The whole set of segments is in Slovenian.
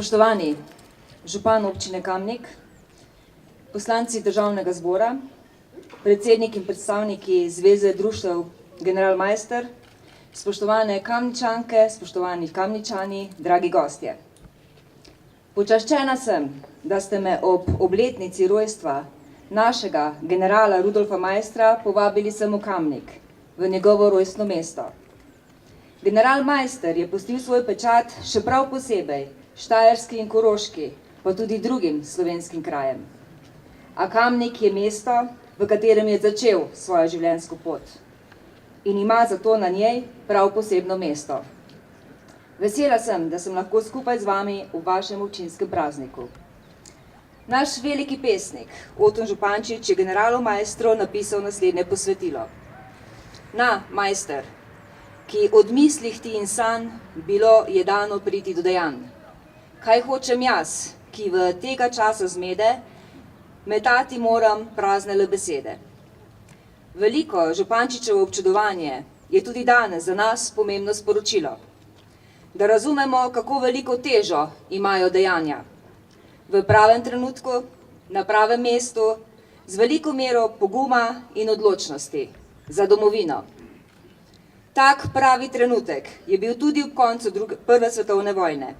Spoštovani župan občine Kamnik, poslanci državnega zbora, predsednik in predstavniki Zveze društev Generalmajster, spoštovane Kamničanke, spoštovani Kamničani, dragi gostje. Počaščena sem, da ste me ob obletnici rojstva našega generala Rudolfa Maistra povabili sem v Kamnik, v njegovo rojstno mesto. General Maister je pustil svoj pečat še prav posebej štajerski in koroški, pa tudi drugim slovenskim krajem. A Kamnik je mesto, v katerem je začel svojo življenjsko pot in ima zato na njej prav posebno mesto. Vesela sem, da sem lahko skupaj z vami v vašem občinskem prazniku. Naš veliki pesnik, Oton Župančič, je generalu Maistru napisal naslednje posvetilo. Na, Maister, ki od mislih ti in sanj bilo je dano priti do dejanj. Kaj hočem jaz, ki v tega časa zmede, metati moram prazne le besede. Veliko Župančičevo občudovanje je tudi danes za nas pomembno sporočilo, da razumemo, kako veliko težo imajo dejanja. V pravem trenutku, na pravem mestu, z veliko mero poguma in odločnosti za domovino. Tak pravi trenutek je bil tudi ob koncu Prve svetovne vojne.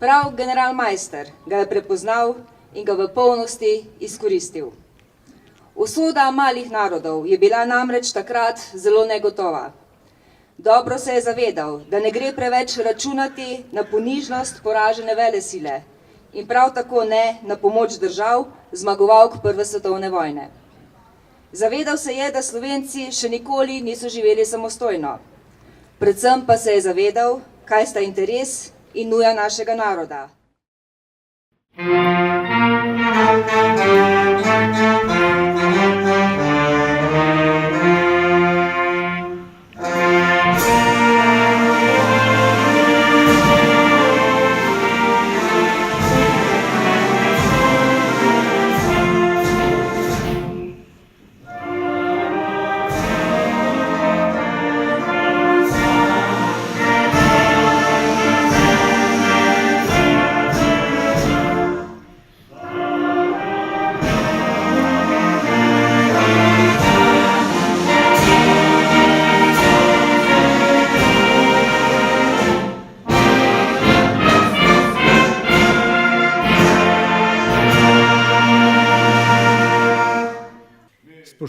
Prav general Maister ga je prepoznal in ga v polnosti izkoristil. Usoda malih narodov je bila namreč takrat zelo negotova. Dobro se je zavedal, da ne gre preveč računati na ponižnost poražene velesile in prav tako ne na pomoč držav zmagovalk Prve svetovne vojne. Zavedal se je, da Slovenci še nikoli niso živeli samostojno. Predvsem pa se je zavedal, kaj sta interes in nuja našega naroda.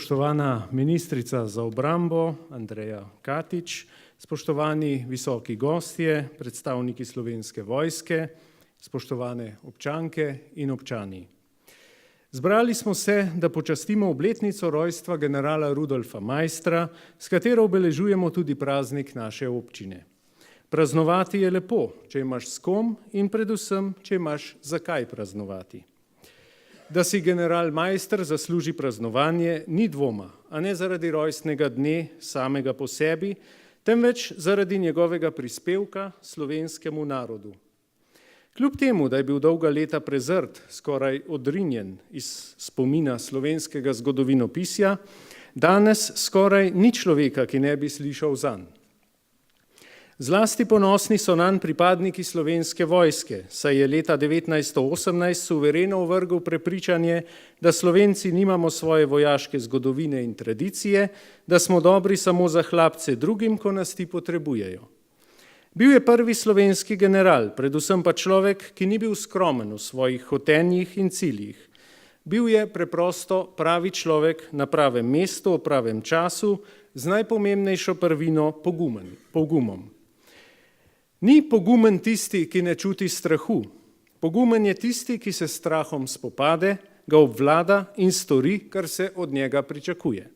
Spoštovana ministrica za obrambo Andreja Katič, spoštovani visoki gostje, predstavniki Slovenske vojske, spoštovane občanke in občani. Zbrali smo se, da počastimo obletnico rojstva generala Rudolfa Maistra, s katero obeležujemo tudi praznik naše občine. Praznovati je lepo, če imaš s kom in predvsem, če imaš zakaj praznovati. Da si general Maister zasluži praznovanje, ni dvoma, a ne zaradi rojstnega dne samega po sebi, temveč zaradi njegovega prispevka slovenskemu narodu. Kljub temu, da je bil dolga leta prezrt, skoraj odrinjen iz spomina slovenskega zgodovinopisja, danes skoraj ni človeka, ki ne bi slišal zanj. Zlasti ponosni so nanj pripadniki Slovenske vojske, saj je leta 1918 suvereno ovrgel prepričanje, da Slovenci nimamo svoje vojaške zgodovine in tradicije, da smo dobri samo za hlapce drugim, ko nas ti potrebujejo. Bil je prvi slovenski general, predvsem pa človek, ki ni bil skromen v svojih hotenjih in ciljih. Bil je preprosto pravi človek na pravem mestu, v pravem času, z najpomembnejšo prvino pogumom. Ni pogumen tisti, ki ne čuti strahu. Pogumen je tisti, ki se s strahom spopade, ga obvlada in stori, kar se od njega pričakuje.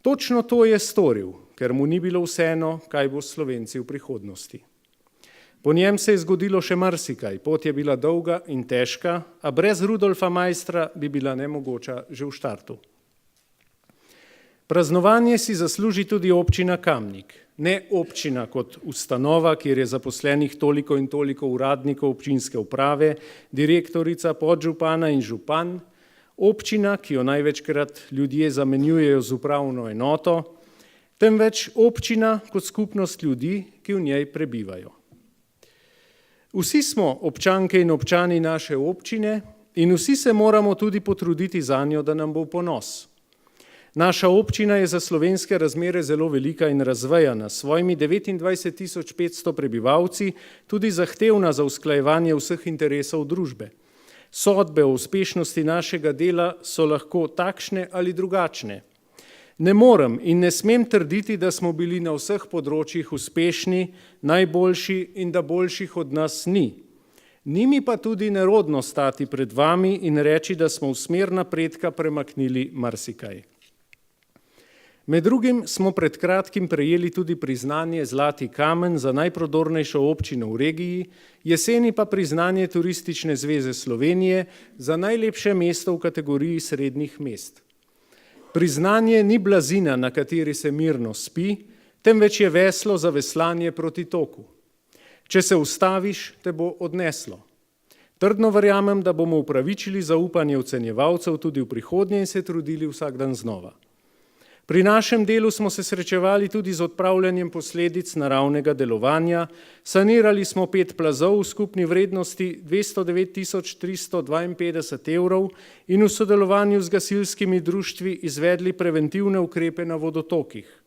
Točno to je storil, ker mu ni bilo vseeno, kaj bo s Slovenci v prihodnosti. Po njem se je zgodilo še marsikaj, pot je bila dolga in težka, a brez Rudolfa Maistra bi bila nemogoča že v štartu. Praznovanje si zasluži tudi občina Kamnik. Ne občina kot ustanova, kjer je zaposlenih toliko in toliko uradnikov občinske uprave, direktorica, podžupana in župan, občina, ki jo največkrat ljudje zamenjujejo z upravno enoto, temveč občina kot skupnost ljudi, ki v njej prebivajo. Vsi smo občanke in občani naše občine in vsi se moramo tudi potruditi zanjo, da nam bo v ponos. Naša občina je za slovenske razmere zelo velika in razvejana, s svojimi 29.500 prebivalci tudi zahtevna za usklajevanje vseh interesov družbe. Sodbe o uspešnosti našega dela so lahko takšne ali drugačne. Ne morem in ne smem trditi, da smo bili na vseh področjih uspešni, najboljši in da boljših od nas ni. Ni mi pa tudi nerodno stati pred vami in reči, da smo v smer napredka premaknili marsikaj. Med drugim smo pred kratkim prejeli tudi priznanje Zlati kamen za najprodornejšo občino v regiji, jeseni pa priznanje Turistične zveze Slovenije za najlepše mesto v kategoriji srednjih mest. Priznanje ni blazina, na kateri se mirno spi, temveč je veslo za veslanje proti toku. Če se ustaviš, te bo odneslo. Trdno verjamem, da bomo upravičili zaupanje ocenjevalcev tudi v prihodnje in se trudili vsak dan znova. Pri našem delu smo se srečevali tudi z odpravljanjem posledic naravnega delovanja, sanirali smo 5 plazov v skupni vrednosti 209.352 evrov in v sodelovanju z gasilskimi društvi izvedli preventivne ukrepe na vodotokih.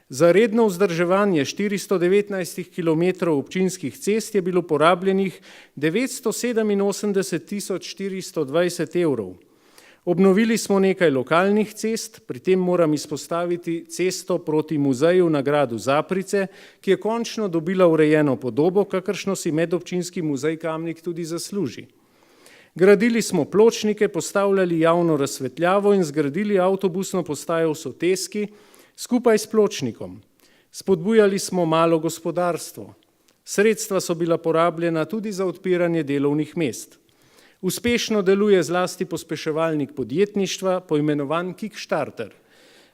Za redno vzdrževanje 419 km občinskih cest je bilo porabljenih 987.420 evrov. Obnovili smo nekaj lokalnih cest, pri tem moram izpostaviti cesto proti muzeju na gradu Zaprice, ki je končno dobila urejeno podobo, kakršno si medobčinski muzej Kamnik tudi zasluži. Gradili smo pločnike, postavljali javno razsvetljavo in zgradili avtobusno postajo v Soteski skupaj s pločnikom. Spodbujali smo malo gospodarstvo. Sredstva so bila porabljena tudi za odpiranje delovnih mest. Uspešno deluje zlasti pospeševalnik podjetništva, poimenovan Kickstarter.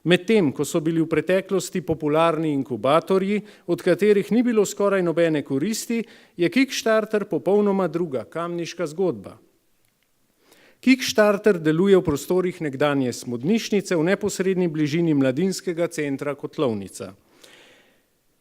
Medtem, ko so bili v preteklosti popularni inkubatorji, od katerih ni bilo skoraj nobene koristi, je Kickstarter popolnoma druga, kamniška zgodba. Kickstarter deluje v prostorih nekdanje smodnišnice v neposredni bližini mladinskega centra Kotlovnica.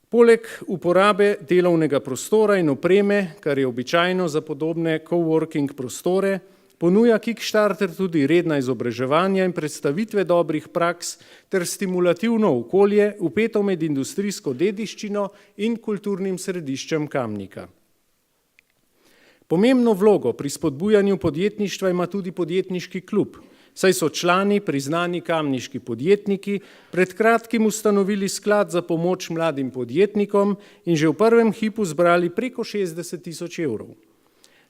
Poleg uporabe delovnega prostora in opreme, kar je običajno za podobne coworking prostore, ponuja Kickstarter tudi redna izobraževanja in predstavitve dobrih praks ter stimulativno okolje, vpeto med industrijsko dediščino in kulturnim središčem Kamnika. Pomembno vlogo pri spodbujanju podjetništva ima tudi podjetniški klub, saj so člani, priznani kamniški podjetniki, pred kratkim ustanovili sklad za pomoč mladim podjetnikom in že v prvem hipu zbrali preko 60.000 evrov.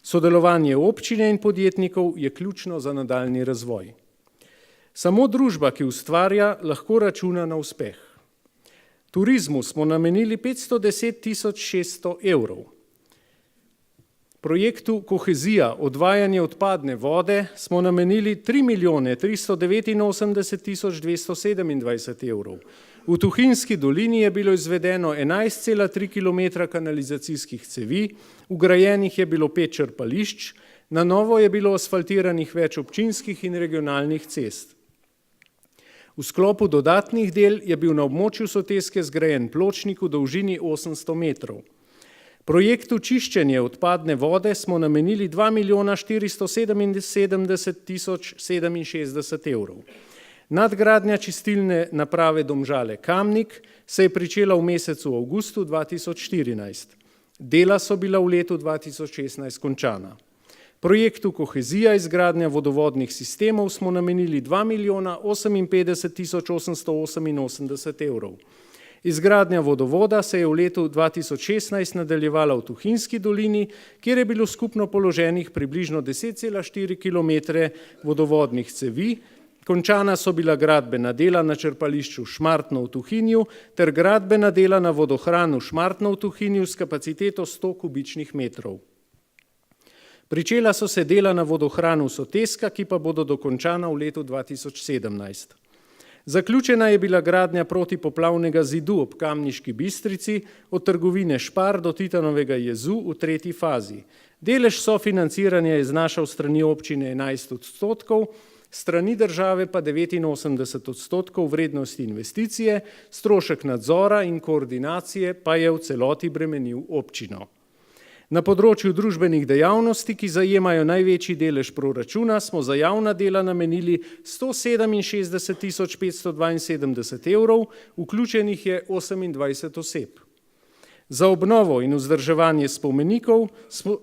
Sodelovanje občine in podjetnikov je ključno za nadaljnji razvoj. Samo družba, ki ustvarja, lahko računa na uspeh. Turizmu smo namenili 510.600 evrov. Projektu Kohezija, odvajanje odpadne vode, smo namenili 3.389.227 evrov. V Tuhinjski dolini je bilo izvedeno 11,3 km kanalizacijskih cevi, vgrajenih je bilo 5 črpališč, na novo je bilo asfaltiranih več občinskih in regionalnih cest. V sklopu dodatnih del je bil na območju Soteske zgrajen pločnik v dolžini 800 metrov. Projektu čiščenje odpadne vode smo namenili 2.477.067 evrov. Nadgradnja čistilne naprave Domžale Kamnik se je pričela v mesecu avgustu 2014. Dela so bila v letu 2016 končana. Projektu Kohezija izgradnja vodovodnih sistemov smo namenili 2.058.888 evrov. Izgradnja vodovoda se je v letu 2016 nadaljevala v Tuhinjski dolini, kjer je bilo skupno položenih približno 10,4 km vodovodnih cevi, končana so bila gradbena dela na črpališču Šmartno v Tuhinju ter gradbena dela na vodohranu Šmartno v Tuhinju s kapaciteto 100 kubičnih metrov. Pričela so se dela na vodohranu Soteska, ki pa bodo dokončana v letu 2017. Zaključena je bila gradnja protipoplavnega zidu ob Kamniški Bistrici od trgovine Špar do Titanovega jezu v 3. fazi. Delež sofinanciranja je znašal strani občine 11%, strani države pa 89% vrednosti investicije, strošek nadzora in koordinacije pa je v celoti bremenil občino. Na področju družbenih dejavnosti, ki zajemajo največji delež proračuna, smo za javna dela namenili 167.572 evrov, vključenih je 28 oseb. Za obnovo in vzdrževanje spomenikov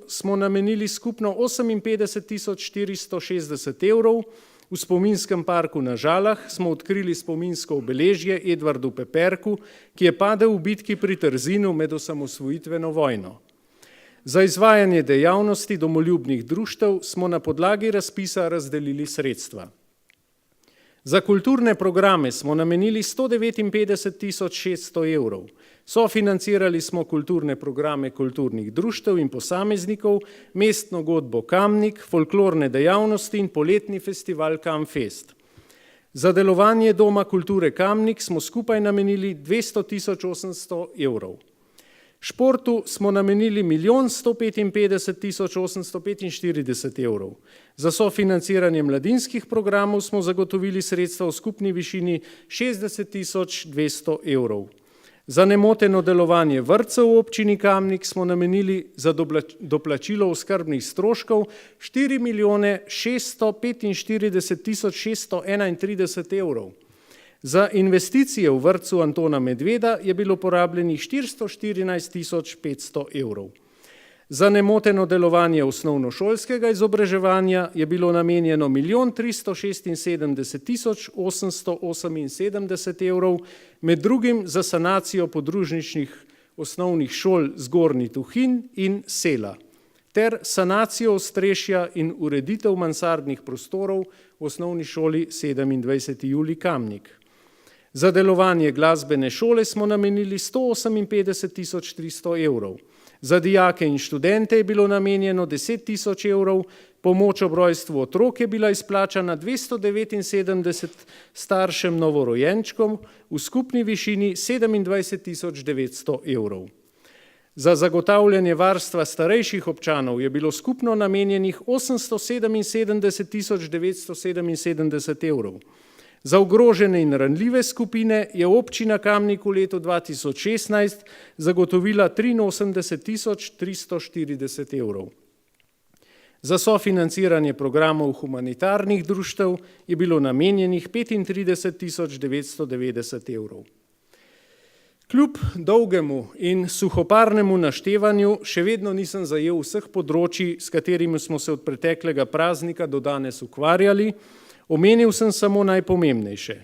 smo namenili skupno 58.460 evrov, v spominskem parku na Žalah smo odkrili spominsko obeležje Edvardu Peperku, ki je padel v bitki pri Trzinu med osamosvojitveno vojno. Za izvajanje dejavnosti domoljubnih društev smo na podlagi razpisa razdelili sredstva. Za kulturne programe smo namenili 159.600 evrov. Sofinancirali smo kulturne programe kulturnih društev in posameznikov, mestno godbo Kamnik, folklorne dejavnosti in poletni festival Kamfest. Za delovanje Doma kulture Kamnik smo skupaj namenili 200.800 evrov. Športu smo namenili 1.155.845 evrov. Za sofinanciranje mladinskih programov smo zagotovili sredstva v skupni višini 60.200 evrov. Za nemoteno delovanje vrtcev v občini Kamnik smo namenili za doplačilo oskrbnih stroškov 4.645.631 evrov. Za investicije v vrtcu Antona Medveda je bilo porabljenih 414.500 evrov. Za nemoteno delovanje osnovnošolskega izobraževanja je bilo namenjeno 1.376.878 evrov, med drugim za sanacijo podružničnih osnovnih šol Zgornji Tuhin in Sela, ter sanacijo ostrešja in ureditev mansardnih prostorov v osnovni šoli 27. julij Kamnik. Za delovanje glasbene šole smo namenili 158.300 evrov. Za dijake in študente je bilo namenjeno 10.000 evrov, pomoč ob rojstvu otrok je bila izplačana 279 staršem novorojenčkom v skupni višini 27.900 evrov. Za zagotavljanje varstva starejših občanov je bilo skupno namenjenih 877.977 evrov. Za ogrožene in ranljive skupine je občina Kamnik v letu 2016 zagotovila 83.340 evrov. Za sofinanciranje programov humanitarnih društev je bilo namenjenih 35.990 evrov. Kljub dolgemu in suhoparnemu naštevanju še vedno nisem zajel vseh področij, s katerimi smo se od preteklega praznika do danes ukvarjali. Omenil sem samo najpomembnejše.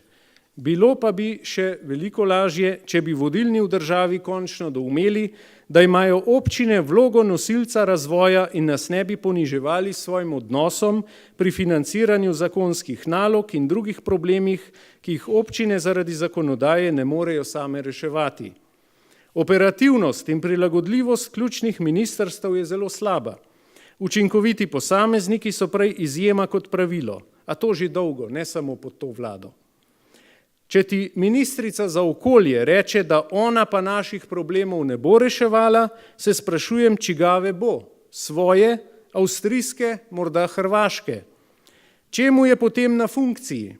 Bilo pa bi še veliko lažje, če bi vodilni v državi končno doumeli, da imajo občine vlogo nosilca razvoja in nas ne bi poniževali s svojim odnosom pri financiranju zakonskih nalog in drugih problemih, ki jih občine zaradi zakonodaje ne morejo same reševati. Operativnost in prilagodljivost ključnih ministrstev je zelo slaba. Učinkoviti posamezniki so prej izjema kot pravilo, a to že dolgo, ne samo pod to vlado. Če ti ministrica za okolje reče, da ona pa naših problemov ne bo reševala, se sprašujem, čigave bo, svoje, avstrijske, morda hrvaške. Čemu je potem na funkciji?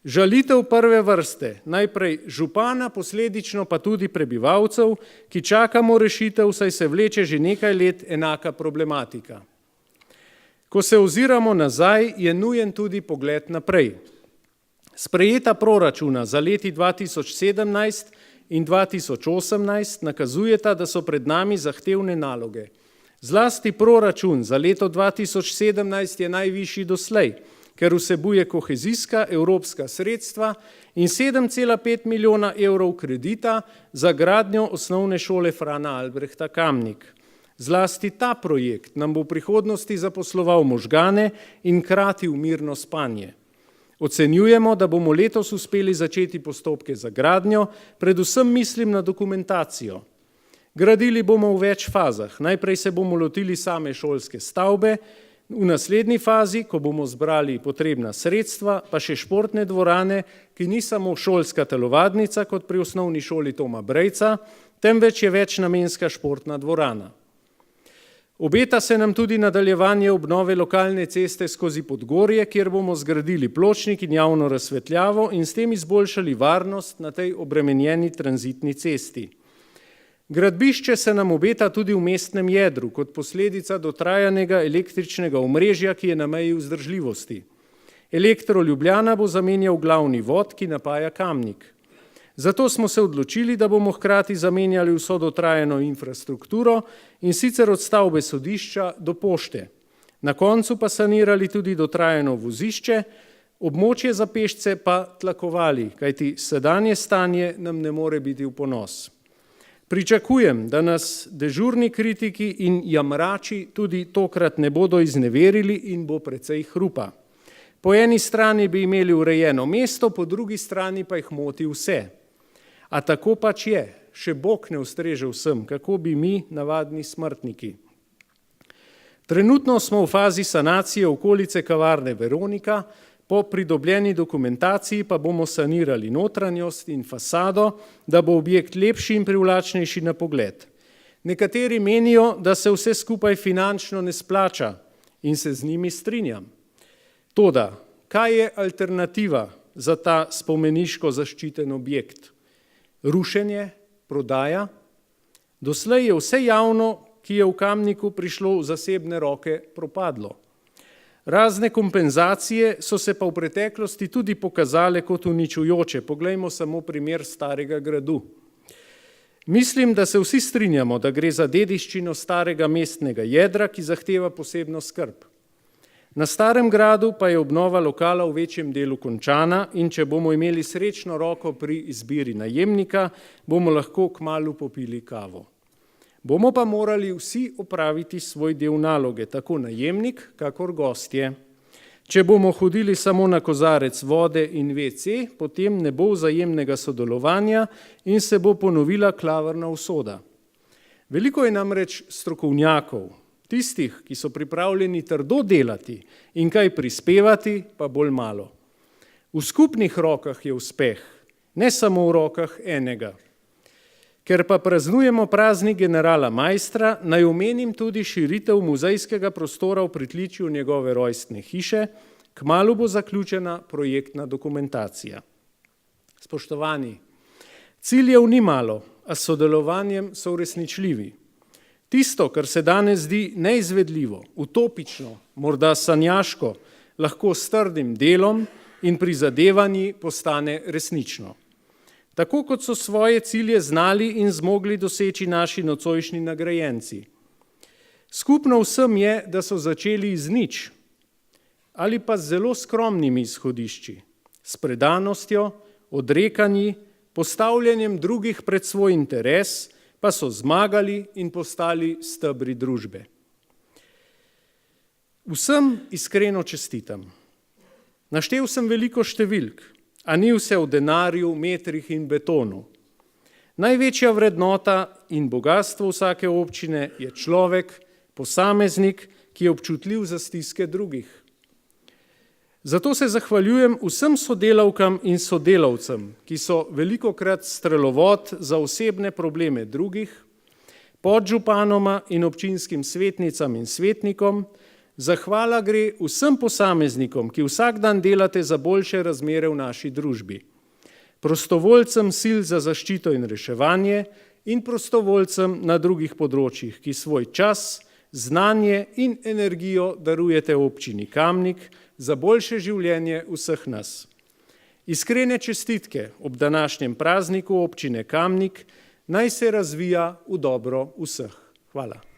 Žalitev prve vrste, najprej župana, posledično pa tudi prebivalcev, ki čakamo rešitev, saj se vleče že nekaj let enaka problematika. Ko se oziramo nazaj, je nujen tudi pogled naprej. Sprejeta proračuna za leti 2017 in 2018 nakazujeta, da so pred nami zahtevne naloge. Zlasti proračun za leto 2017 je najvišji doslej, ker vsebuje kohezijska evropska sredstva in 7,5 milijona evrov kredita za gradnjo osnovne šole Frana Albrehta Kamnik. Zlasti ta projekt nam bo v prihodnosti zaposloval možgane in kratil mirno spanje. Ocenjujemo, da bomo letos uspeli začeti postopke za gradnjo, predvsem mislim na dokumentacijo. Gradili bomo v več fazah. Najprej se bomo lotili same šolske stavbe, v naslednji fazi, ko bomo zbrali potrebna sredstva, pa še športne dvorane, ki ni samo šolska telovadnica kot pri osnovni šoli Toma Brejca, temveč je večnamenska športna dvorana. Obeta se nam tudi nadaljevanje obnove lokalne ceste skozi Podgorje, kjer bomo zgradili pločnik in javno razsvetljavo in s tem izboljšali varnost na tej obremenjeni tranzitni cesti. Gradbišče se nam obeta tudi v mestnem jedru, kot posledica dotrajanega električnega omrežja, ki je na meji vzdržljivosti. Elektro Ljubljana bo zamenjal glavni vod, ki napaja Kamnik. Zato smo se odločili, da bomo hkrati zamenjali vso dotrajano infrastrukturo in sicer od stavbe sodišča do pošte. Na koncu pa sanirali tudi dotrajano vozišče, območje za pešce pa tlakovali, kajti sedanje stanje nam ne more biti v ponos. Pričakujem, da nas dežurni kritiki in jamrači tudi tokrat ne bodo izneverili in bo precej hrupa. Po eni strani bi imeli urejeno mesto, po drugi strani pa jih moti vse. A tako pač je, še Bog ne ustreže vsem, kako bi mi, navadni smrtniki. Trenutno smo v fazi sanacije okolice kavarne Veronika, po pridobljeni dokumentaciji pa bomo sanirali notranjost in fasado, da bo objekt lepši in privlačnejši na pogled. Nekateri menijo, da se vse skupaj finančno ne splača in se z njimi strinjam. Toda, kaj je alternativa za ta spomeniško zaščiten objekt? Rušenje, prodaja? Doslej je vse javno, ki je v Kamniku prišlo v zasebne roke, propadlo. Razne kompenzacije so se pa v preteklosti tudi pokazale kot uničujoče. Poglejmo samo primer Starega gradu. Mislim, da se vsi strinjamo, da gre za dediščino starega mestnega jedra, ki zahteva posebno skrb. Na Starem gradu pa je obnova lokala v večjem delu končana in če bomo imeli srečno roko pri izbiri najemnika, bomo lahko kmalu popili kavo. Bomo pa morali vsi opraviti svoj del naloge, tako najemnik, kakor gostje. Če bomo hodili samo na kozarec vode in WC, potem ne bo vzajemnega sodelovanja in se bo ponovila klavrna usoda. Veliko je namreč strokovnjakov, tistih, ki so pripravljeni trdo delati in kaj prispevati, pa bolj malo. V skupnih rokah je uspeh, ne samo v rokah enega. Ker pa praznujemo praznik generala Maistra, naj omenim tudi širitev muzejskega prostora v pritličju njegove rojstne hiše, kmalu bo zaključena projektna dokumentacija. Spoštovani, ciljev ni malo, a s sodelovanjem so uresničljivi. Tisto, kar se danes zdi neizvedljivo, utopično, morda sanjaško, lahko s trdim delom in prizadevanji postane resnično. Tako kot so svoje cilje znali in zmogli doseči naši nocojšnji nagrajenci. Skupno vsem je, da so začeli iz nič ali pa z zelo skromnimi izhodišči, s predanostjo, odrekanji, postavljanjem drugih pred svoj interes, pa so zmagali in postali stebri družbe. Vsem iskreno čestitam. Naštel sem veliko številk, a ni vse v denarju, metrih in betonu. Največja vrednota in bogatstvo vsake občine je človek, posameznik, ki je občutljiv za stiske drugih. Zato se zahvaljujem vsem sodelavkam in sodelavcem, ki so velikokrat strelovod za osebne probleme drugih, podžupanoma in občinskim svetnicam in svetnikom. Zahvala gre vsem posameznikom, ki vsak dan delate za boljše razmere v naši družbi. Prostovoljcem sil za zaščito in reševanje in prostovoljcem na drugih področjih, ki svoj čas, znanje in energijo darujete občini Kamnik za boljše življenje vseh nas. Iskrene čestitke ob današnjem prazniku občine Kamnik naj se razvija v dobro vseh. Hvala.